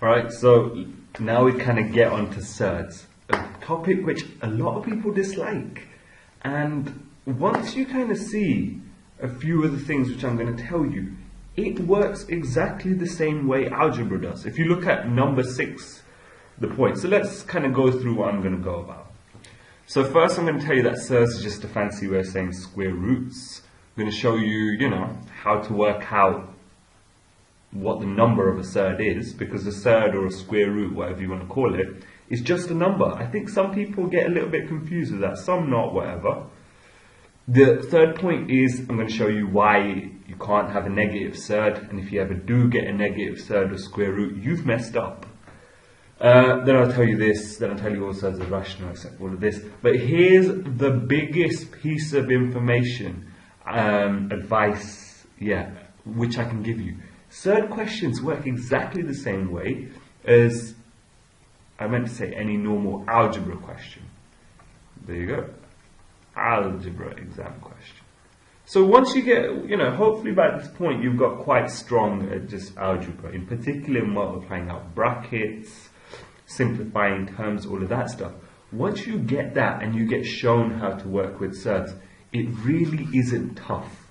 Alright, so now we kind of get onto surds, a topic which a lot of people dislike. And once you kind of see a few of the things which I'm going to tell you, it works exactly the same way algebra does. If you look at number 6, the point. So let's kind of go through what I'm going to go about. So first I'm going to tell you that surds is just a fancy way of saying square roots. I'm going to show you, how to work out what the number of a surd is, because a surd or a square root, whatever you want to call it, is just a number. I think some people get a little bit confused with that, some not, whatever. The third point is I'm going to show you why you can't have a negative surd, and if you ever do get a negative surd or square root, you've messed up. Then I'll tell you this, then I'll tell you all surds are rational except all of this. But here's the biggest piece of information, advice, which I can give you. Surd questions work exactly the same way as, I meant to say, any normal algebra question. There you go. Algebra exam question. So once you get, hopefully by this point you've got quite strong at just algebra, in particular multiplying out brackets, simplifying terms, all of that stuff. Once you get that and you get shown how to work with surds, it really isn't tough.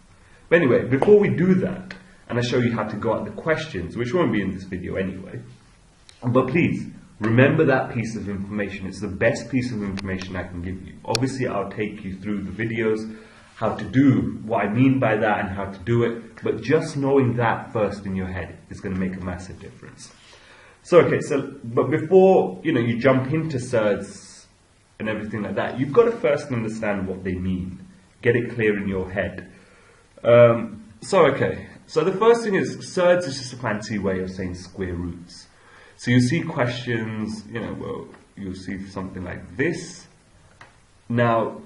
But anyway, before we do that, and I show you how to go at the questions, which won't be in this video anyway, but please, remember that piece of information. It's the best piece of information I can give you. Obviously, I'll take you through the videos, how to do what I mean by that and how to do it, but just knowing that first in your head is going to make a massive difference. So, but before, you jump into surds and everything like that, you've got to first understand what they mean. Get it clear in your head. So the first thing is, surds is just a fancy way of saying square roots. So you see questions, you'll see something like this. Now,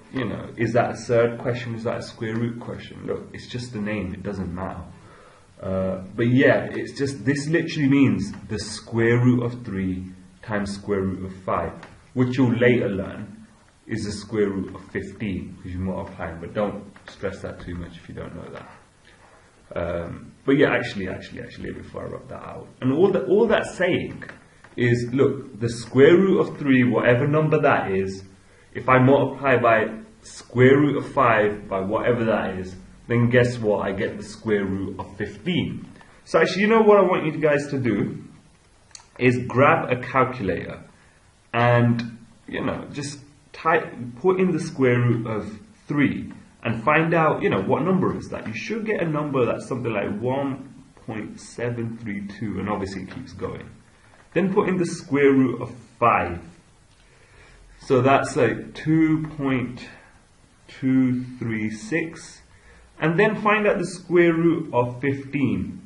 is that a surd question? Is that a square root question? Look, it's just a name, it doesn't matter. But yeah, it's just, this literally means the square root of 3 times square root of 5, which you'll later learn is the square root of 15, because you're multiplying, but don't stress that too much if you don't know that. But yeah, actually, before I rub that out, and all that's saying is, look, the square root of 3, whatever number that is, if I multiply by square root of 5 by whatever that is, then guess what? I get the square root of 15. So actually, what I want you guys to do is grab a calculator and, just put in the square root of 3 and find out, what number is that. You should get a number that's something like 1.732, and obviously it keeps going. Then put in the square root of 5. So that's like 2.236. And then find out the square root of 15.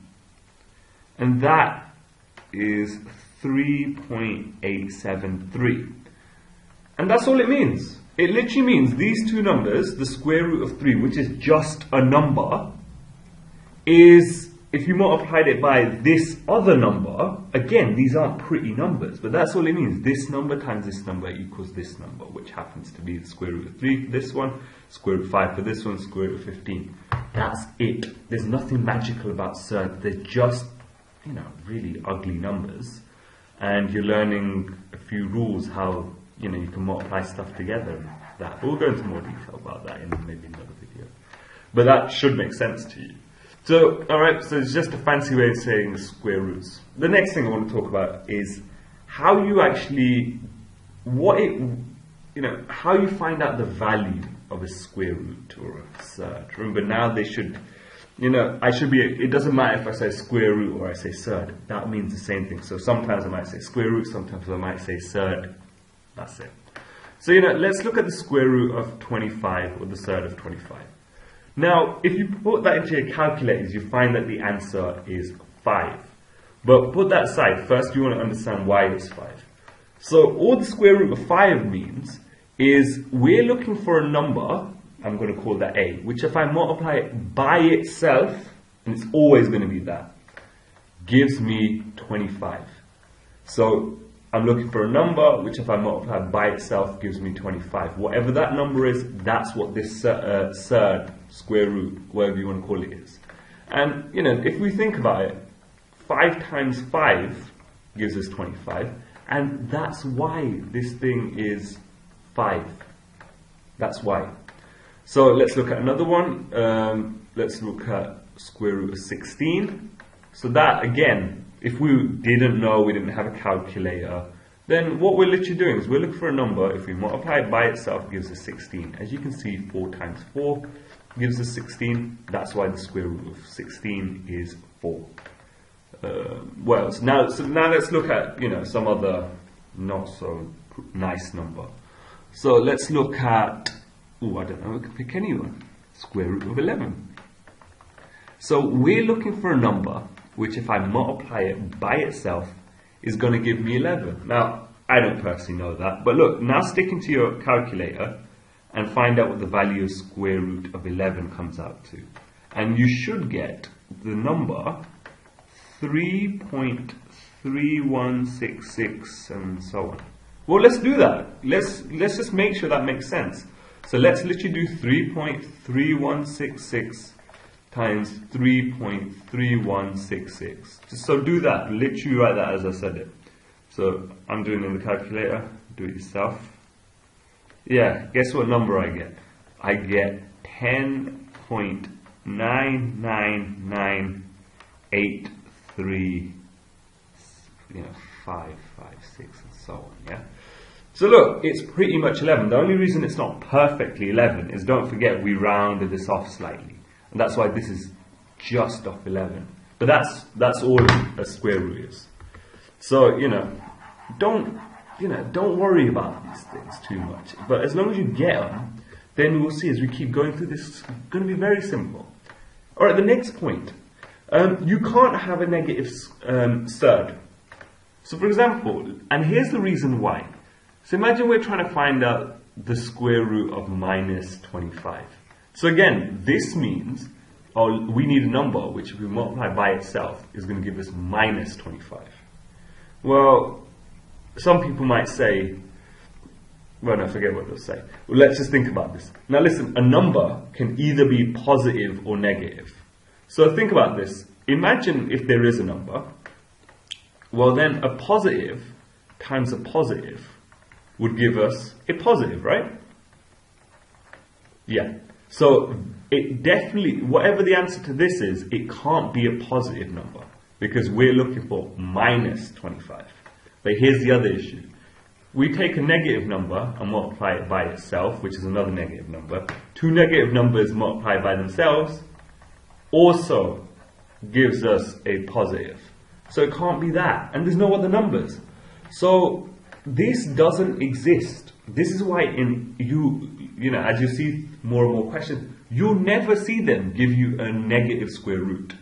And that is 3.873. And that's all it means. It literally means these two numbers, the square root of 3, which is just a number, is, if you multiplied it by this other number, again, these aren't pretty numbers, but that's all it means. This number times this number equals this number, which happens to be the square root of 3 for this one, square root of 5 for this one, square root of 15. That's it. There's nothing magical about surds. They're just, really ugly numbers. And you're learning a few rules how, you can multiply stuff together. That we'll go into more detail about that in maybe another video. But that should make sense to you. So, alright, so it's just a fancy way of saying square roots. The next thing I want to talk about is how you actually, how you find out the value of a square root or a surd. Remember, now they should, it doesn't matter if I say square root or I say surd. That means the same thing. So sometimes I might say square root, sometimes I might say surd. That's it. So, let's look at the square root of 25, or the surd of 25. Now, if you put that into your calculators, you find that the answer is 5. But put that aside. First, you want to understand why it's 5. So, all the square root of 5 means is we're looking for a number, I'm going to call that a, which if I multiply it by itself, and it's always going to be that, gives me 25. So, I'm looking for a number which if I multiply by itself gives me 25. Whatever that number is, that's what this surd, square root, whatever you want to call it is. And, if we think about it, 5 times 5 gives us 25. And that's why this thing is 5. That's why. So let's look at another one. Let's look at square root of 16. So that, again, if we didn't know, we didn't have a calculator, then what we're literally doing is we're looking for a number. If we multiply it by itself, it gives us 16. As you can see, 4 times 4 gives us 16. That's why the square root of 16 is 4. So now let's look at, some other not so nice number. So let's look at, I don't know, we can pick anyone. Square root of 11. So we're looking for a number which, if I multiply it by itself, is going to give me 11. Now, I don't personally know that, but look, now stick into your calculator and find out what the value of square root of 11 comes out to. And you should get the number 3.3166 and so on. Well, let's do that. Let's just make sure that makes sense. So let's literally do 3.3166 times 3.3166. So do that. Literally write that as I said it. So I'm doing it in the calculator. Do it yourself. Yeah, guess what number I get? I get 10.99983, 5, 6, and so on, yeah? So look, it's pretty much 11. The only reason it's not perfectly 11 is, don't forget, we rounded this off slightly. And that's why this is just off 11. But that's all a square root is. So, don't worry about these things too much. But as long as you get them, then we'll see as we keep going through this, it's going to be very simple. Alright, the next point. You can't have a negative surd. So for example, and here's the reason why. So imagine we're trying to find out the square root of minus 25. So again, this means we need a number which, if we multiply by itself, is going to give us minus 25. Well, some people might say, well, no, forget what they'll say. Well, let's just think about this. Now listen, a number can either be positive or negative. So think about this. Imagine if there is a number. Well, then a positive times a positive would give us a positive, right? Yeah. So it definitely, whatever the answer to this is, it can't be a positive number because we're looking for minus 25. But here's the other issue. We take a negative number and multiply it by itself, which is another negative number. Two negative numbers multiplied by themselves also gives us a positive. So it can't be that. And there's no other numbers. So this doesn't exist. This is why as you see more and more questions, you'll never see them give you a negative square root.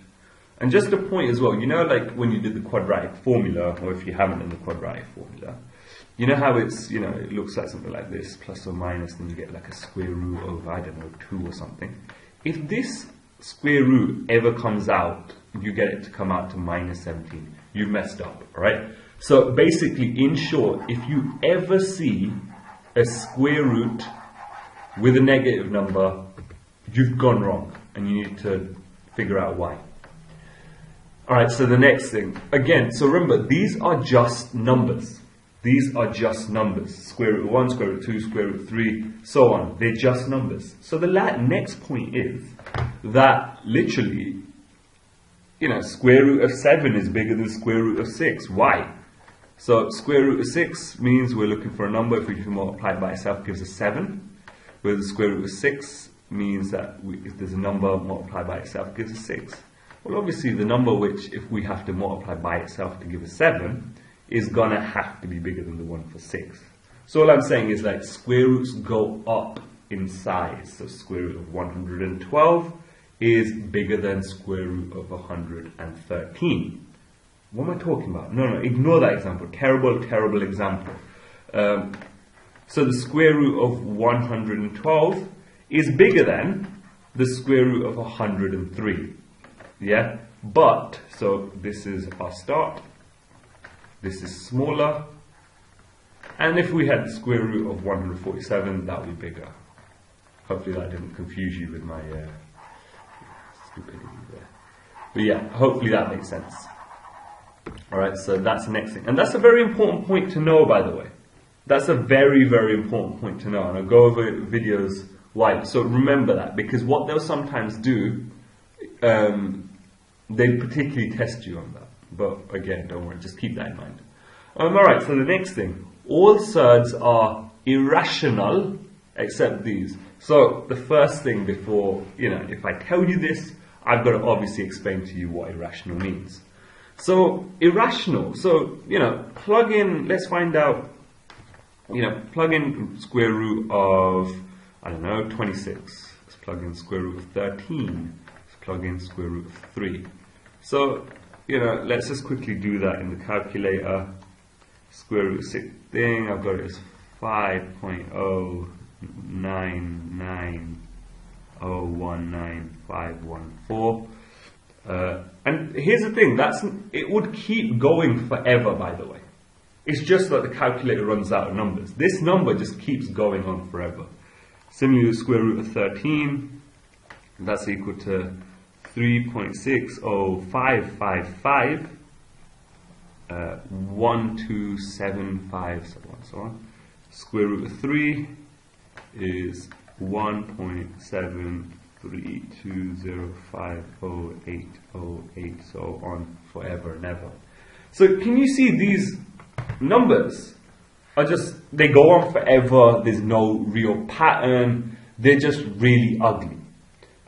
And just a point as well, like when you did the quadratic formula, or if you haven't done the quadratic formula, you know how it's, it looks like something like this, plus or minus, then you get like a square root of, 2 or something. If this square root ever comes out, you get it to come out to minus 17. You've messed up, alright? So basically, in short, if you ever see a square root with a negative number, you've gone wrong, and you need to figure out why. Alright, so the next thing. Again, so remember, these are just numbers. These are just numbers. Square root of 1, square root of 2, square root of 3, so on. They're just numbers. So the next point is that literally, square root of 7 is bigger than square root of 6. Why? So square root of 6 means we're looking for a number. If we can multiply it by itself, it gives us 7. Whereas the square root of 6 means that if there's a number multiplied by itself, it gives us 6. Well, obviously, the number which, if we have to multiply by itself to give us 7, is going to have to be bigger than the one for 6. So all I'm saying is like square roots go up in size. So square root of 112 is bigger than square root of 113. What am I talking about? No, ignore that example. Terrible example. So the square root of 112 is bigger than the square root of 103. Yeah? But, so this is our start. This is smaller. And if we had the square root of 147, that would be bigger. Hopefully that didn't confuse you with my stupidity there. But yeah, hopefully that makes sense. Alright, so that's the next thing. And that's a very important point to know, by the way. That's a very, very important point to know. And I'll go over videos why. So remember that, because what they'll sometimes do, they particularly test you on that. But again, don't worry, just keep that in mind. Alright, so the next thing. All surds are irrational, except these. So the first thing before, if I tell you this, I've got to obviously explain to you what irrational means. So irrational, plug in, let's find out, plug in square root of, 26. Let's plug in square root of 13. Let's plug in square root of 3. So, let's just quickly do that in the calculator. Square root of 6 thing, I've got it as 5.099019514. And here's the thing, it would keep going forever, by the way. It's just that the calculator runs out of numbers. This number just keeps going on forever. Similarly, the square root of 13, that's equal to 3.60555, 1275, so on, so on. Square root of 3 is 1.7320508088, so on forever and ever. So can you see these numbers are they go on forever, there's no real pattern, they're just really ugly,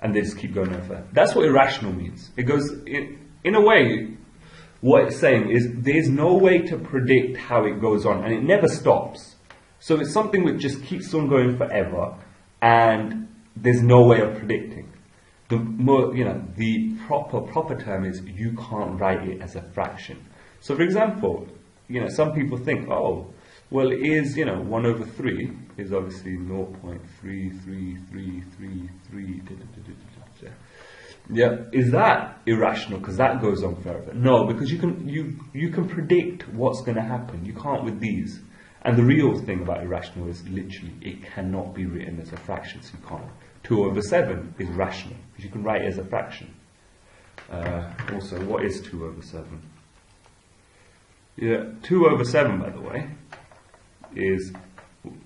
and they just keep going on forever. That's what irrational means. It goes, in a way, what it's saying is there's no way to predict how it goes on, and it never stops. So it's something which just keeps on going forever, and there's no way of predicting. The more, the proper term is you can't write it as a fraction. So for example, some people think, oh, well, is 1 over 3 is obviously 0.33333. Yeah, is that irrational because that goes on forever? No, because you can predict what's going to happen. You can't with these. And the real thing about irrational is literally it cannot be written as a fraction, so you can't. 2 over 7 is rational because you can write it as a fraction. Also, what is 2 over 7? Yeah, 2 over 7, by the way, is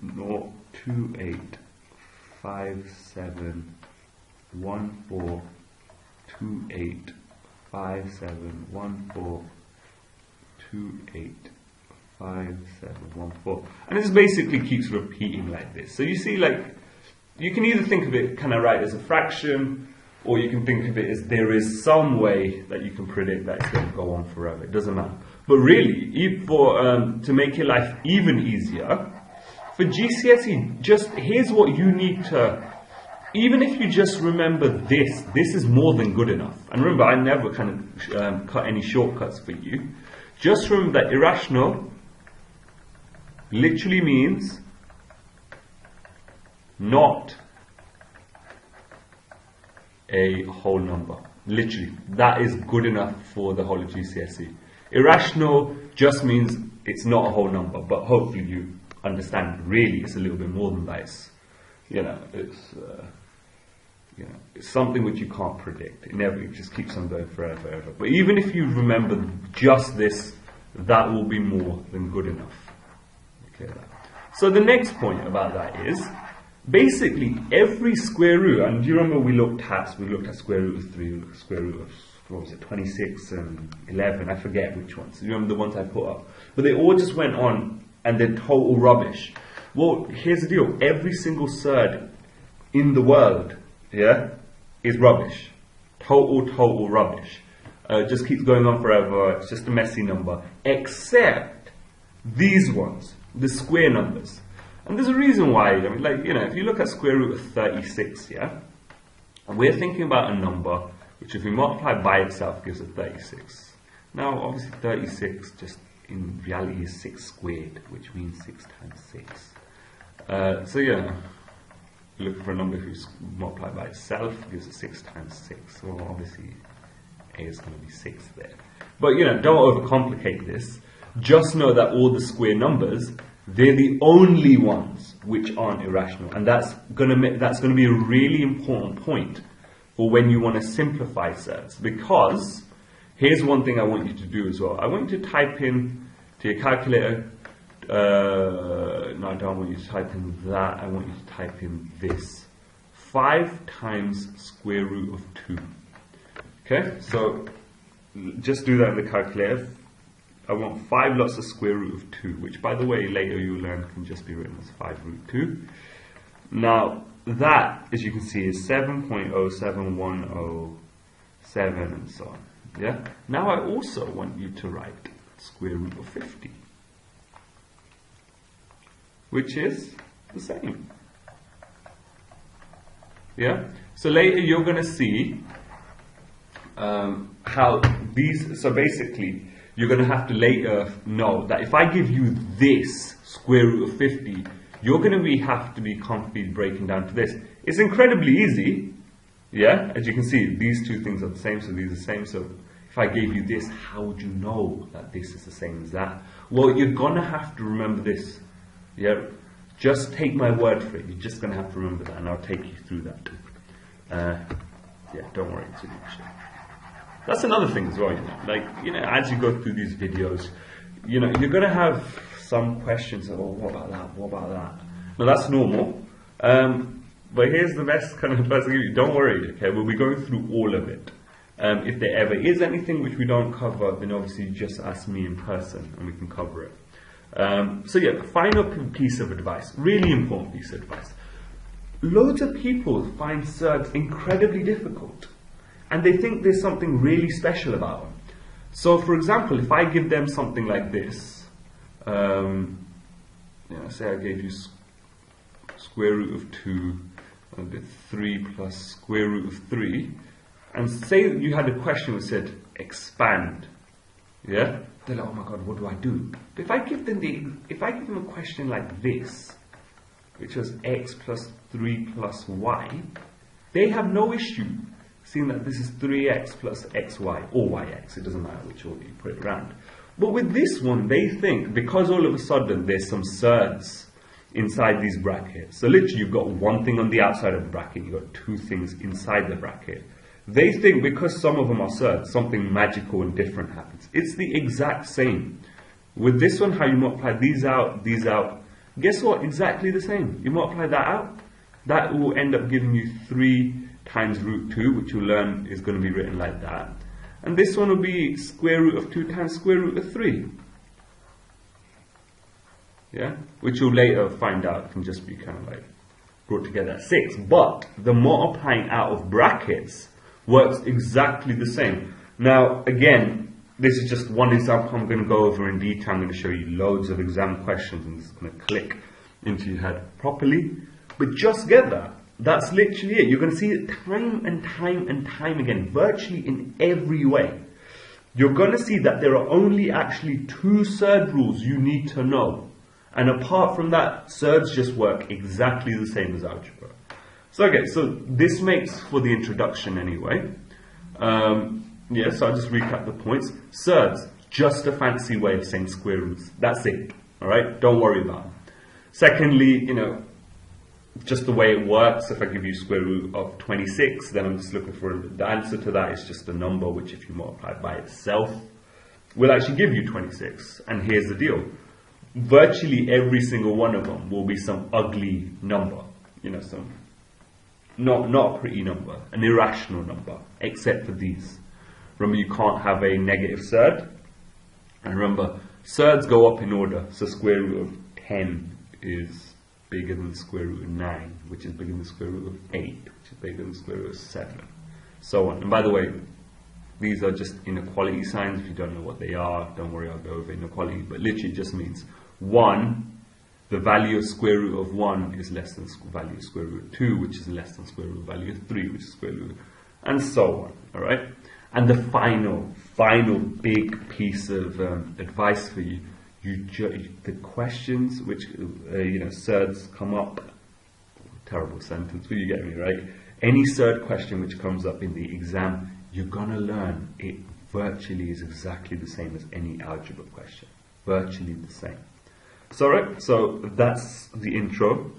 0.285714285714, and this basically keeps repeating like this. So you see, you can either think of it kind of right as a fraction, or you can think of it as there is some way that you can predict that it's going to go on forever. It doesn't matter. But really, to make your life even easier, for GCSE, here's what you need to, even if you just remember this is more than good enough. And remember, I never kind of cut any shortcuts for you. Just remember that irrational literally means not a whole number. Literally, that is good enough for the whole of GCSE. Irrational just means it's not a whole number, but hopefully you understand really it's a little bit more than that. It's something which you can't predict. It just keeps on going forever. But even if you remember just this, that will be more than good enough. Okay. So the next point about that is basically every square root, and do you remember we looked at square root of 3, we looked at square root of 26 and 11, I forget which ones. You remember the ones I put up? But they all just went on and they're total rubbish. Well, here's the deal. Every single surd in the world, is rubbish. Total rubbish. It just keeps going on forever. It's just a messy number. Except these ones, the square numbers. And there's a reason why. If you look at square root of 36, we're thinking about a number which if we multiply by itself gives us 36. Now, obviously 36 just in reality is 6 squared, which means 6 times 6. Look for a number if you multiply by itself, gives us 6 times 6. So obviously a is going to be 6 there. But don't overcomplicate this. Just know that all the square numbers, they're the only ones which aren't irrational, and that's going to be a really important point for when you want to simplify surds, because Here's one thing I want you to do as well. I want you to type in to your calculator. No, I don't want you to type in that. I want you to type in this. 5 times square root of 2. Okay, so just do that in the calculator. I want 5 lots of square root of 2, which by the way, later you'll learn can just be written as 5 root 2. Now, that, as you can see, is 7.07107 and so on. Yeah. Now I also want you to write square root of 50, which is the same. Yeah. So later you're going to see how these. So basically, you're going to have to later know that if I give you this square root of 50, you're going to have to be comfortably breaking down to this. It's incredibly easy. Yeah, as you can see, these two things are the same, so these are the same. So if I gave you this, how would you know that this is the same as that? Well, you're gonna have to remember this. Yeah, just take my word for it. You're just gonna have to remember that, and I'll take you through that. Yeah, don't worry too much. That's another thing as well. As you go through these videos, you're gonna have some questions. Oh, what about that? What about that? Now that's normal. But here's the best kind of advice I give you. Don't worry, okay? We'll be going through all of it. If there ever is anything which we don't cover, then obviously just ask me in person and we can cover it. So yeah, final piece of advice, really important piece of advice. Loads of people find Surds incredibly difficult and they think there's something really special about them. So for example, if I give them something like this, say I gave you square root of 2 and 3 plus square root of 3, and say you had a question which said expand, yeah, they're like, oh my god, what do I do? But if I give them a question like this, which was x plus 3 plus y, they have no issue seeing that this is 3x plus xy or yx. It doesn't matter which order you put it around. But with this one, they think because all of a sudden there's some surds inside these brackets. So literally you've got one thing on the outside of the bracket, you've got two things inside the bracket. They think because some of them are surds, something magical and different happens. It's the exact same. With this one, how you multiply these out, guess what? Exactly the same. You multiply that out, that will end up giving you 3 times root 2, which you'll learn is going to be written like that. And this one will be square root of 2 times square root of 3. Yeah? Which you'll later find out can just be kind of like brought together at 6. But the multiplying out of brackets works exactly the same. Now, again, this is just one example I'm going to go over in detail. I'm going to show you loads of exam questions and it's going to click into your head properly. But just get that. That's literally it. You're going to see it time and time and time again, virtually in every way. You're going to see that there are only actually 2 surd rules you need to know. And apart from that, surds just work exactly the same as algebra. So okay, so this makes for the introduction anyway. Yeah, so I'll just recap the points. Surds, just a fancy way of saying square roots. That's it. Alright, don't worry about it. Secondly, just the way it works, if I give you square root of 26, then I'm just looking for the answer to that is just a number which if you multiply by itself will actually give you 26. And here's the deal. Virtually every single one of them will be some ugly number, some not a pretty number, an irrational number, except for these. Remember, you can't have a negative surd. And remember, surds go up in order. So square root of 10 is bigger than the square root of 9, which is bigger than the square root of 8, which is bigger than the square root of 7, so on. And by the way, these are just inequality signs. If you don't know what they are, don't worry, I'll go over inequality. But literally it just means 1, the value of square root of 1 is less than the value of square root of 2, which is less than square root of value of 3, which is square root, and so on. Alright? And the final big piece of advice for you, the questions which, surds come up, terrible sentence, but you get me, right? Any surd question which comes up in the exam, you're going to learn it virtually is exactly the same as any algebra question. Virtually the same. So, right, so that's the intro.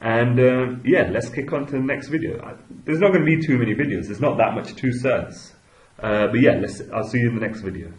And yeah, let's kick on to the next video. There's not going to be too many videos. There's not that much to surds. But yeah, I'll see you in the next video.